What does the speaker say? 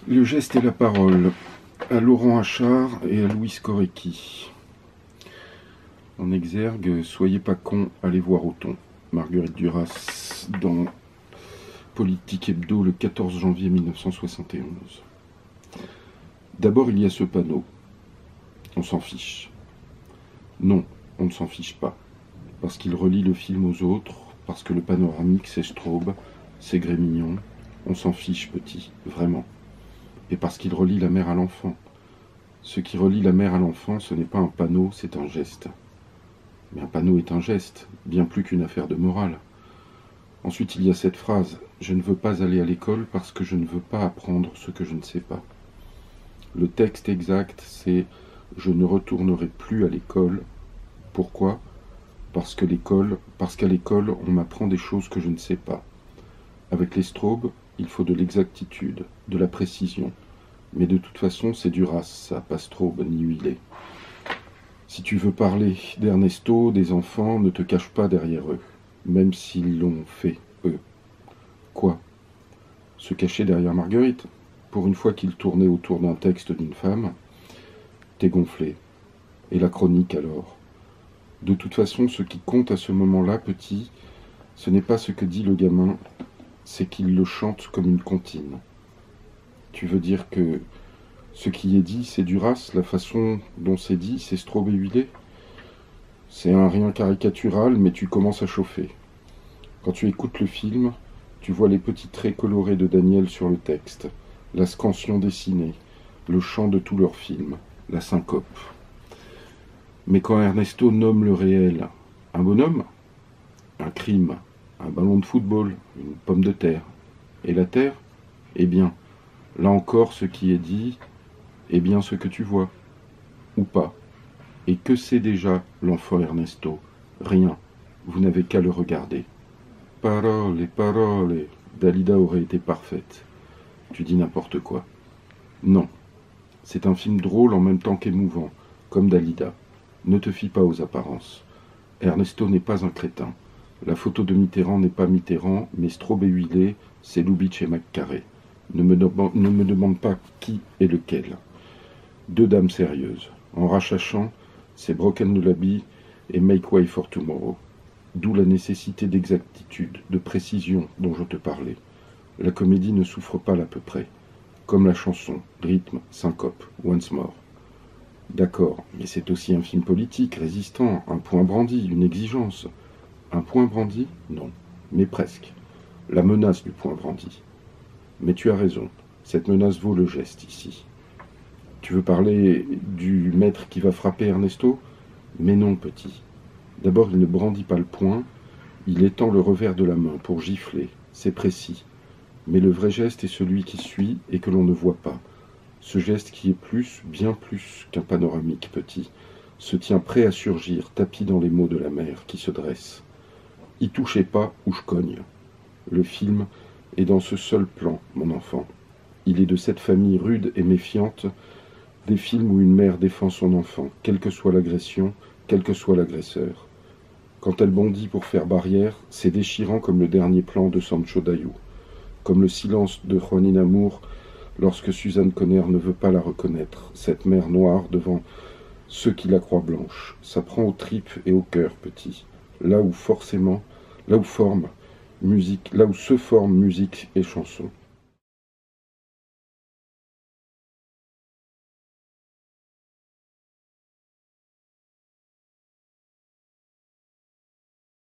Le geste et la parole, à Laurent Achard et à Louis Korecki. En exergue, soyez pas con, allez voir Othon. Marguerite Duras dans Politique Hebdo le 14 janvier 1971. D'abord, il y a ce panneau. On s'en fiche. Non, on ne s'en fiche pas. Parce qu'il relie le film aux autres, parce que le panoramique, c'est Straub, c'est Grémignon. On s'en fiche, petit, vraiment. Et parce qu'il relie la mère à l'enfant. Ce qui relie la mère à l'enfant, ce n'est pas un panneau, c'est un geste. Mais un panneau est un geste, bien plus qu'une affaire de morale. Ensuite, il y a cette phrase « Je ne veux pas aller à l'école parce que je ne veux pas apprendre ce que je ne sais pas ». Le texte exact, c'est « Je ne retournerai plus à l'école ». Pourquoi ? Parce qu'à l'école, on m'apprend des choses que je ne sais pas. Avec les Straub, il faut de l'exactitude, de la précision. Mais de toute façon, c'est Duras, ça, pas Straub ni Huillet. Si tu veux parler d'Ernesto, des enfants, ne te cache pas derrière eux, même s'ils l'ont fait, eux. Quoi ? Se cacher derrière Marguerite ? Pour une fois qu'il tournait autour d'un texte d'une femme, t'es gonflé. Et la chronique alors ? De toute façon, ce qui compte à ce moment-là, petit, ce n'est pas ce que dit le gamin, c'est qu'il le chante comme une comptine. Tu veux dire que ce qui est dit, c'est Duras, la façon dont c'est dit, c'est Straub et Huillet ? C'est un rien caricatural, mais tu commences à chauffer. Quand tu écoutes le film, tu vois les petits traits colorés de Daniel sur le texte, la scansion dessinée, le chant de tout leur film, la syncope. Mais quand Ernesto nomme le réel, un bonhomme, un crime, un ballon de football, une pomme de terre, et la terre, eh bien, là encore ce qui est dit, eh bien ce que tu vois, ou pas. Et que c'est déjà l'enfant Ernesto ? Rien, vous n'avez qu'à le regarder. Parole, parole, Dalida aurait été parfaite. Tu dis n'importe quoi. Non, c'est un film drôle en même temps qu'émouvant, comme Dalida. Ne te fie pas aux apparences. Ernesto n'est pas un crétin. La photo de Mitterrand n'est pas Mitterrand, mais Straub et Huillet, c'est Lubitsch et McCarré. Ne me demande pas qui est lequel. Deux dames sérieuses. En rachachant, c'est Broken Lullaby et Make Way for Tomorrow. D'où la nécessité d'exactitude, de précision dont je te parlais. La comédie ne souffre pas l'à peu près. Comme la chanson, rythme, syncope, once more. D'accord, mais c'est aussi un film politique, résistant, un point brandi, une exigence. Un point brandi ? Non, mais presque. La menace du point brandi. Mais tu as raison, cette menace vaut le geste ici. Tu veux parler du maître qui va frapper Ernesto ? Mais non, petit. D'abord, il ne brandit pas le poing, il étend le revers de la main pour gifler, c'est précis. Mais le vrai geste est celui qui suit et que l'on ne voit pas. Ce geste qui est plus, bien plus qu'un panoramique petit, se tient prêt à surgir, tapi dans les mots de la mère qui se dresse. Y touchez pas ou je cogne. Le film est dans ce seul plan, mon enfant. Il est de cette famille rude et méfiante, des films où une mère défend son enfant, quelle que soit l'agression, quel que soit l'agresseur. Quand elle bondit pour faire barrière, c'est déchirant comme le dernier plan de Sancho Daioud, comme le silence de Juanina Moore lorsque Suzanne Conner ne veut pas la reconnaître, cette mère noire devant ceux qui la croient blanche. Ça prend aux tripes et au cœur, petit, là où se forment musique et chanson.